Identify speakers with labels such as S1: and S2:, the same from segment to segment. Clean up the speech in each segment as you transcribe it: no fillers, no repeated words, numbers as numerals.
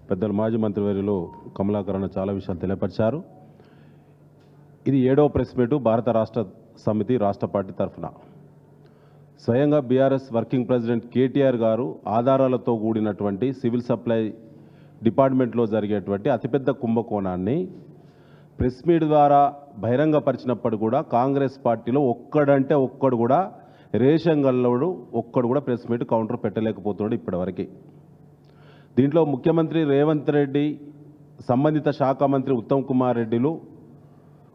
S1: పెద్దలు మాజీ మంత్రివర్యులు కమలాకరణ చాలా విషయాలు తెలియపరిచారు. ఇది 7వ ప్రెస్ మీటు భారత రాష్ట్ర సమితి రాష్ట్ర పార్టీ తరఫున. స్వయంగా బీఆర్ఎస్ వర్కింగ్ ప్రెసిడెంట్ కేటీఆర్ గారు ఆధారాలతో కూడినటువంటి సివిల్ సప్లై డిపార్ట్మెంట్లో జరిగేటువంటి అతిపెద్ద కుంభకోణాన్ని ప్రెస్ మీట్ ద్వారా బహిరంగపరిచినప్పుడు కూడా కాంగ్రెస్ పార్టీలో ఒక్కడంటే ఒక్కడు కూడా రేషన్ గల్లోడు ఒక్కడు కూడా ప్రెస్ మీట్ కౌంటర్ పెట్టలేకపోతున్నాడు ఇప్పటివరకు. దీంట్లో ముఖ్యమంత్రి రేవంత్ రెడ్డి, సంబంధిత శాఖ మంత్రి ఉత్తమ్ కుమార్ రెడ్డిలు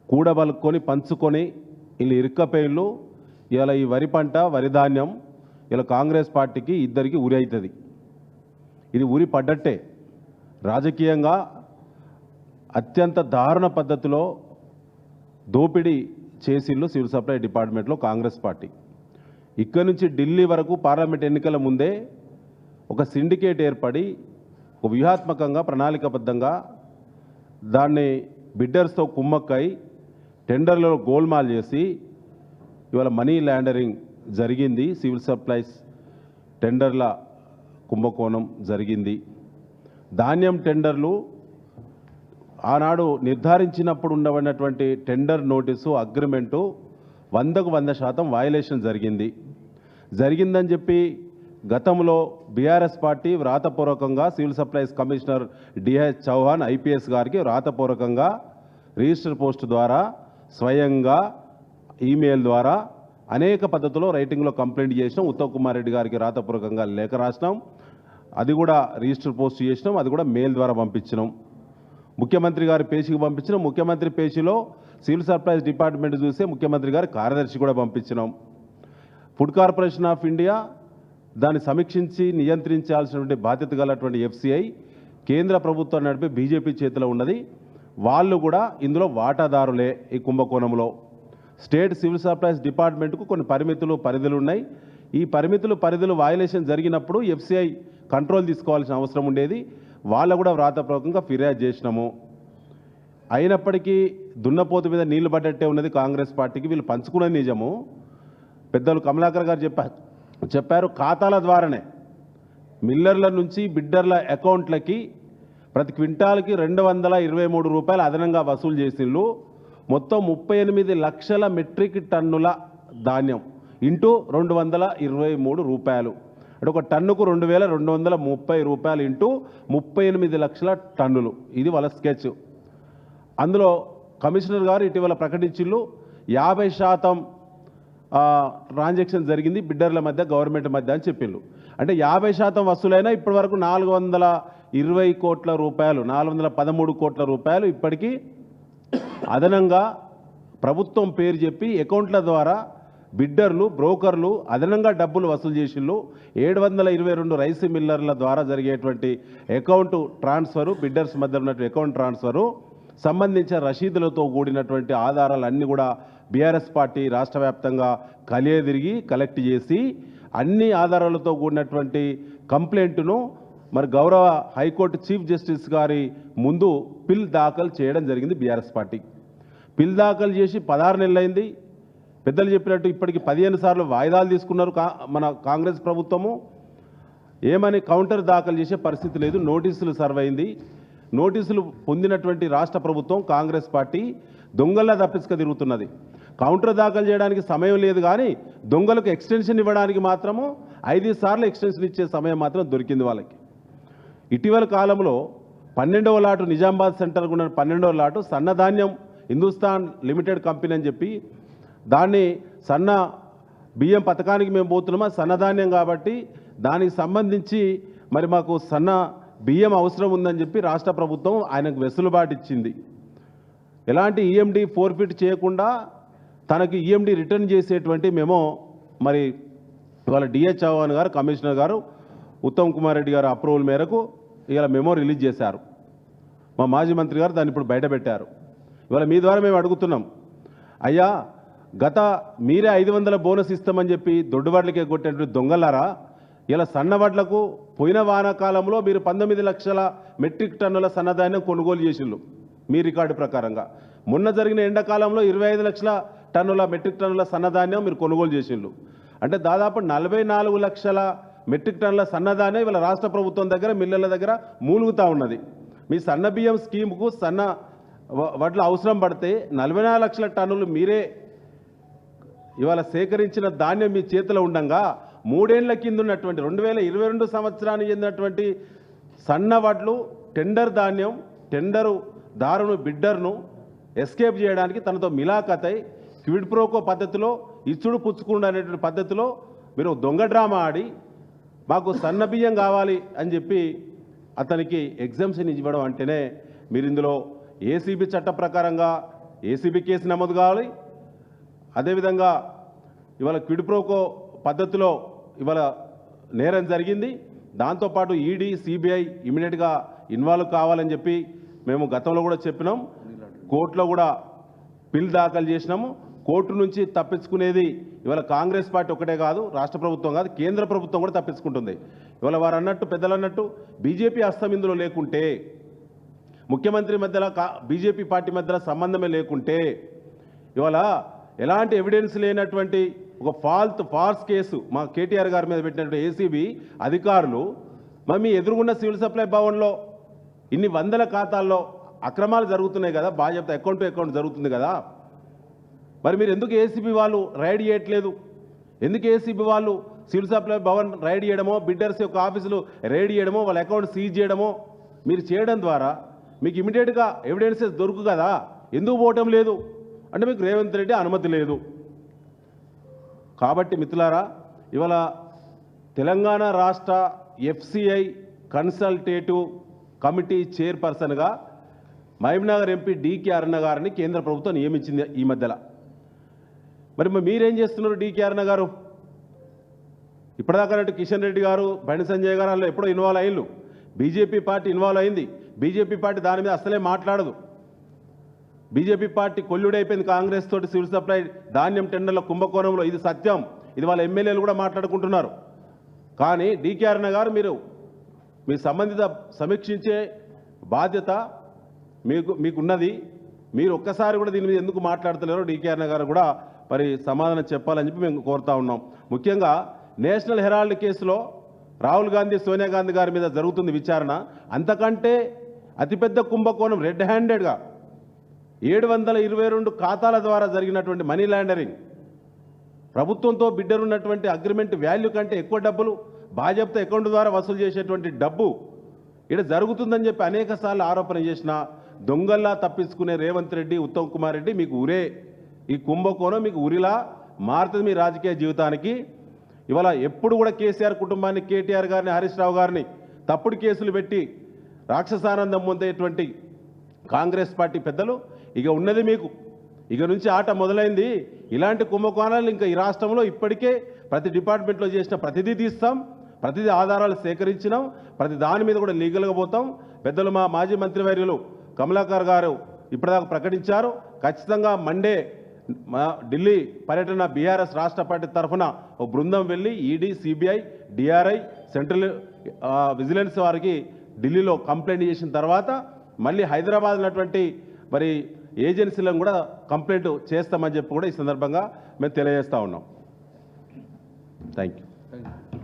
S1: కూడబలుక్కొని పంచుకొని వీళ్ళు ఇరుక్కపేళ్ళు. ఇలా ఈ వరి పంట, వరి ధాన్యం ఇలా కాంగ్రెస్ పార్టీకి ఇద్దరికి ఉరి అవుతుంది. ఇది ఉరి పడ్డట్టే. రాజకీయంగా అత్యంత దారుణ పద్ధతిలో దోపిడీ చేసిళ్ళు సివిల్ సప్లై డిపార్ట్మెంట్లో కాంగ్రెస్ పార్టీ. ఇక్కడి నుంచి ఢిల్లీ వరకు పార్లమెంట్ ఎన్నికల ముందే ఒక సిండికేట్ ఏర్పడి ఒక వ్యూహాత్మకంగా ప్రణాళికాబద్ధంగా దాన్ని బిడ్డర్స్తో కుమ్మక్కై టెండర్లలో గోల్మాల్ చేసి ఇవాళ మనీ లాండరింగ్ జరిగింది. సివిల్ సప్లైస్ టెండర్ల కుంభకోణం జరిగింది. ధాన్యం టెండర్లు ఆనాడు నిర్ధారించినప్పుడు ఉండబడినటువంటి టెండర్ నోటీసు అగ్రిమెంటు 100కు 100% వయలేషన్ జరిగిందని చెప్పి గతంలో బీఆర్ఎస్ పార్టీ వ్రాతపూర్వకంగా civil supplies commissioner DH Chauhan IPS గారికి వ్రాతపూర్వకంగా రిజిస్టర్ పోస్ట్ ద్వారా, స్వయంగా ఈమెయిల్ ద్వారా అనేక పద్ధతుల్లో రైటింగ్లో కంప్లైంట్ చేసినాం. ఉత్తమ్ కుమార్ రెడ్డి గారికి వ్రాతపూర్వకంగా లేఖ రాసినాం. అది కూడా రిజిస్టర్ పోస్ట్ చేసినాం. అది కూడా మెయిల్ ద్వారా పంపించినాం. ముఖ్యమంత్రి గారి పేజీకి పంపించినాం. ముఖ్యమంత్రి పేజీలో సివిల్ సప్లైస్ డిపార్ట్మెంట్ చూస్తే ముఖ్యమంత్రి గారి కార్యదర్శి కూడా పంపించినాం. ఫుడ్ కార్పొరేషన్ ఆఫ్ ఇండియా దాన్ని సమీక్షించి నియంత్రించాల్సినటువంటి బాధ్యత గలటువంటి ఎఫ్సిఐ కేంద్ర ప్రభుత్వం నడిపే బీజేపీ చేతిలో ఉన్నది. వాళ్ళు కూడా ఇందులో వాటాదారులే. ఈ కుంభకోణంలో స్టేట్ సివిల్ సప్లైస్ డిపార్ట్మెంట్కు కొన్ని పరిధులు ఉన్నాయి. ఈ పరిధులు వయలేషన్ జరిగినప్పుడు ఎఫ్సిఐ కంట్రోల్ తీసుకోవాల్సిన అవసరం ఉండేది. వాళ్ళు కూడా వ్రాతపూర్వకంగా ఫిర్యాదు చేసినాము. అయినప్పటికీ దున్నపోతు మీద నీళ్లు పడ్డట్టే ఉన్నది కాంగ్రెస్ పార్టీకి. వీళ్ళు పంచుకునే నిజము. పెద్దలు కమలాకర్ గారు చెప్పారు ఖాతాల ద్వారానే మిల్లర్ల నుంచి బిడ్డర్ల అకౌంట్లకి ప్రతి క్వింటాల్కి 223 రూపాయలు అదనంగా వసూలు చేసిళ్ళు. మొత్తం 38 లక్షల మెట్రిక్ టన్నుల ధాన్యం ఇంటూ 223 రూపాయలు అంటే ఒక టన్నుకు 2230 రూపాయలు ఇంటూ 38 లక్షల టన్నులు. ఇది వాళ్ళ స్కెచ్. అందులో కమిషనర్ గారు ఇటీవల ప్రకటించిళ్ళు 50% ట్రాన్సాక్షన్ జరిగింది బిడ్డర్ల మధ్య, గవర్నమెంట్ మధ్య అని చెప్పిండ్రు. అంటే 50% వసూలైనా ఇప్పటి వరకు 420 కోట్ల రూపాయలు, 413 కోట్ల రూపాయలు ఇప్పటికీ అదనంగా ప్రభుత్వం పేరు చెప్పి అకౌంట్ల ద్వారా బిడ్డర్లు, బ్రోకర్లు అదనంగా డబ్బులు వసూలు చేసిళ్ళు. 722 రైస్ మిల్లర్ల ద్వారా జరిగేటువంటి అకౌంట్ ట్రాన్స్ఫరు, బిడ్డర్స్ మధ్య ఉన్నటువంటి అకౌంట్ ట్రాన్స్ఫరు సంబంధించిన రసీదులతో కూడినటువంటి ఆధారాలన్నీ కూడా బీఆర్ఎస్ పార్టీ రాష్ట్ర వ్యాప్తంగా కలియదిరిగి కలెక్ట్ చేసి అన్ని ఆధారాలతో కూడినటువంటి కంప్లైంట్ను మరి గౌరవ హైకోర్టు చీఫ్ జస్టిస్ గారి ముందు పిల్ దాఖలు చేయడం జరిగింది. బీఆర్ఎస్ పార్టీ పిల్ దాఖలు చేసి 16 నెలలైంది. పెద్దలు చెప్పినట్టు ఇప్పటికి 15 సార్లు వాయిదాలు తీసుకున్నారు మన కాంగ్రెస్ ప్రభుత్వము. ఏమని కౌంటర్ దాఖలు చేసే పరిస్థితి లేదు. నోటీసులు సర్వ్ అయింది. నోటీసులు పొందినటువంటి రాష్ట్ర ప్రభుత్వం కాంగ్రెస్ పార్టీ దొంగల్లా తప్పించుక తిరుగుతున్నది. కౌంటర్ దాఖలు చేయడానికి సమయం లేదు, కానీ దొంగలకు ఎక్స్టెన్షన్ ఇవ్వడానికి మాత్రము 5 సార్లు ఎక్స్టెన్షన్ ఇచ్చే సమయం మాత్రం దొరికింది వాళ్ళకి. ఇటీవల కాలంలో 12వ లాటు నిజామాబాద్ సెంటర్ ఉన్న 12వ లాటు సన్నధాన్యం హిందుస్థాన్ లిమిటెడ్ కంపెనీ అని చెప్పి దాన్ని సన్న బియ్యం పథకానికి మేము పోతున్నామా, సన్నధాన్యం కాబట్టి దానికి సంబంధించి మరి మాకు సన్న బియ్యం అవసరం ఉందని చెప్పి రాష్ట్ర ప్రభుత్వం ఆయనకు వెసులుబాటు ఇచ్చింది. ఎలాంటి ఈఎండి ఫోర్ఫిట్ చేయకుండా తనకి ఈఎండి రిటర్న్ చేసేటువంటి మేము మరి ఇవాళ డిహెచ్ చౌహాన్ గారు, కమిషనర్ గారు, ఉత్తమ్ కుమార్ రెడ్డి గారు అప్రూవల్ మేరకు ఇవాళ మెమో రిలీజ్ చేశారు. మా మాజీ మంత్రి గారు దాన్ని ఇప్పుడు బయటపెట్టారు. ఇవాళ మీ ద్వారా మేము అడుగుతున్నాం, అయ్యా మీరే 500 బోనస్ ఇస్తామని చెప్పి దొడ్డువాడ్లకే కొట్టేటువంటి దొంగలారా, ఇలా సన్నవడ్లకు పోయిన వానాకాలంలో మీరు 19 లక్షల మెట్రిక్ టన్నుల సన్నధాన్యం కొనుగోలు చేసిండ్రు మీ రికార్డు ప్రకారంగా. మొన్న జరిగిన ఎండాకాలంలో 25 లక్షల మెట్రిక్ టన్నుల సన్నధాన్యం మీరు కొనుగోలు చేసిండ్రు. అంటే దాదాపు 44 లక్షల మెట్రిక్ టన్నుల సన్నదానే ఇవాళ రాష్ట్ర ప్రభుత్వం దగ్గర మిల్లర్ల దగ్గర మూలుగుతూ ఉన్నది. మీ సన్న బియ్యం స్కీమ్కు సన్న వడ్ల అవసరం పడితే 44 లక్షల టన్నులు మీరే ఇవాళ సేకరించిన ధాన్యం మీ చేతిలో ఉండంగా 3 ఏళ్ల కింద ఉన్నటువంటి 2022 సంవత్సరానికి చెందినటువంటి సన్న వడ్లు టెండర్ ధాన్యం టెండరు దారును బిడ్డర్ను ఎస్కేప్ చేయడానికి తనతో మిలాఖతై క్విడ్ ప్రోకో పద్ధతిలో ఇచ్చుడు పుచ్చుకుండా అనేటువంటి పద్ధతిలో మీరు దొంగ డ్రామా ఆడి మాకు సన్న బియ్యం కావాలి అని చెప్పి అతనికి ఎగ్జామ్షన్ ఇవ్వడం అంటేనే మీరు ఇందులో ఏసీబీ చట్ట ప్రకారంగా ఏసీబీ కేసు నమోదు కావాలి. అదేవిధంగా ఇవాళ క్విడ్ ప్రోకో పద్ధతిలో ఇవాళ నేరం జరిగింది. దాంతోపాటు ఈడీ సిబిఐ ఇమీడియట్గా ఇన్వాల్వ్ కావాలని చెప్పి మేము గతంలో కూడా చెప్పినాం. కోర్టులో కూడా పిల్ దాఖలు చేసినాము. కోర్టు నుంచి తప్పించుకునేది ఇవాళ కాంగ్రెస్ పార్టీ ఒకటే కాదు, రాష్ట్ర ప్రభుత్వం కాదు, కేంద్ర ప్రభుత్వం కూడా తప్పించుకుంటుంది. ఇవాళ వారు అన్నట్టు పెద్దలు అన్నట్టు బీజేపీ హస్తం ఇందులో లేకుంటే, ముఖ్యమంత్రి మధ్యలో బీజేపీ పార్టీ మధ్యలో సంబంధమే లేకుంటే, ఇవాళ ఎలాంటి ఎవిడెన్స్ లేనటువంటి ఒక ఫాల్స్ కేసు మా కేటీఆర్ గారి మీద పెట్టినటువంటి ఏసీబీ అధికారులు మరి మీ ఎదురుగున్న సివిల్ సప్లై భవన్లో ఇన్ని వందల ఖాతాల్లో అక్రమాలు జరుగుతున్నాయి కదా, బాధ్యత అకౌంట్ టు అకౌంట్ జరుగుతుంది కదా, మరి మీరు ఎందుకు ఏసీబీ వాళ్ళు రైడ్ చేయట్లేదు? ఎందుకు ఏసీబీ వాళ్ళు సివిల్ సప్లై భవన్ రైడ్ చేయడమో, బిడ్డర్స్ యొక్క ఆఫీసులు రైడ్ చేయడమో, వాళ్ళ అకౌంట్ సీజ్ చేయడమో మీరు చేయడం ద్వారా మీకు ఇమీడియట్గా ఎవిడెన్సెస్ దొరుకు కదా, ఎందుకు పోవటం లేదు అంటే మీకు రేవంత్ రెడ్డి అనుమతి లేదు. కాబట్టి మిత్రులారా, ఇవాళ తెలంగాణ రాష్ట్ర ఎఫ్సిఐ కన్సల్టేటివ్ కమిటీ చైర్పర్సన్గా మహబూబ్నగర్ ఎంపీ డీకే అరుణ గారిని కేంద్ర ప్రభుత్వం నియమించింది ఈ మధ్యలో. మరి మీరేం చేస్తున్నారు డీకే అరుణ గారు? ఇప్పటిదాకా కిషన్ రెడ్డి గారు, బండి సంజయ్ గారు వాళ్ళు ఎప్పుడో ఇన్వాల్వ్ అయ్యిండు. బీజేపీ పార్టీ ఇన్వాల్వ్ అయింది. బీజేపీ పార్టీ దాని మీద అసలే మాట్లాడదు. బీజేపీ పార్టీ కొల్లుడైపోయింది కాంగ్రెస్ తోటి సివిల్ సప్లై ధాన్యం టెండర్ల కుంభకోణంలో. ఇది సత్యం. ఇది వాళ్ళ ఎమ్మెల్యేలు కూడా మాట్లాడుకుంటున్నారు. కానీ డీకే అరుణ గారు మీరు మీ సంబంధిత సమీక్షించే బాధ్యత మీకున్నది. మీరు ఒక్కసారి కూడా దీని మీద ఎందుకు మాట్లాడతలేరో డీకే అరుణ గారు కూడా మరి సమాధానం చెప్పాలని చెప్పి మేము కోరుతా ఉన్నాం. ముఖ్యంగా నేషనల్ హెరాల్డ్ కేసులో రాహుల్ గాంధీ, సోనియా గాంధీ గారి మీద జరుగుతుంది విచారణ. అంతకంటే అతిపెద్ద కుంభకోణం రెడ్ హ్యాండెడ్గా 722 ఖాతాల ద్వారా జరిగినటువంటి మనీ లాండరింగ్, ప్రభుత్వంతో బిడ్డర్ ఉన్నటువంటి అగ్రిమెంట్ వాల్యూ కంటే ఎక్కువ డబ్బులు బాధ్యత అకౌంట్ ద్వారా వసూలు చేసేటువంటి డబ్బు ఇక్కడ జరుగుతుందని చెప్పి అనేక సార్లు ఆరోపణ చేసిన దొంగల్లా తప్పించుకునే రేవంత్ రెడ్డి, ఉత్తమ్ కుమార్ రెడ్డి మీకు ఊరే. ఈ కుంభకోణం మీకు ఉరిలా మారుతుంది మీ రాజకీయ జీవితానికి. ఇవాళ ఎప్పుడు కూడా కేసీఆర్ కుటుంబాన్ని, కేటీఆర్ గారిని, హరీష్ రావు గారిని తప్పుడు కేసులు పెట్టి రాక్షసానందం పొందేటువంటి కాంగ్రెస్ పార్టీ పెద్దలు ఇక ఉన్నది మీకు. ఇక నుంచి ఆట మొదలైంది. ఇలాంటి కుంభకోణాలు ఇంకా ఈ రాష్ట్రంలో ఇప్పటికే ప్రతి డిపార్ట్మెంట్లో చేసిన ప్రతిదీ తీస్తాం, ప్రతిదీ ఆధారాలు సేకరించినాం, ప్రతి దాని మీద కూడా లీగల్గా పోతాం. పెద్దలు మా మాజీ మంత్రివర్యులు కమలాకర్ గారు ఇప్పటిదాకా ప్రకటించారు. ఖచ్చితంగా మండే ఢిల్లీ పర్యటన బీఆర్ఎస్ రాష్ట్ర పార్టీ తరఫున ఒక బృందం వెళ్ళి ED, CBI, DRI, central vigilance వారికి ఢిల్లీలో కంప్లైంట్ చేసిన తర్వాత మళ్ళీ హైదరాబాద్ ఉన్నటువంటి మరి ఏజెన్సీలను కూడా కంప్లైంట్ చేస్తామని చెప్పి కూడా ఈ సందర్భంగా మేము తెలియజేస్తూ ఉన్నాం. Thank you.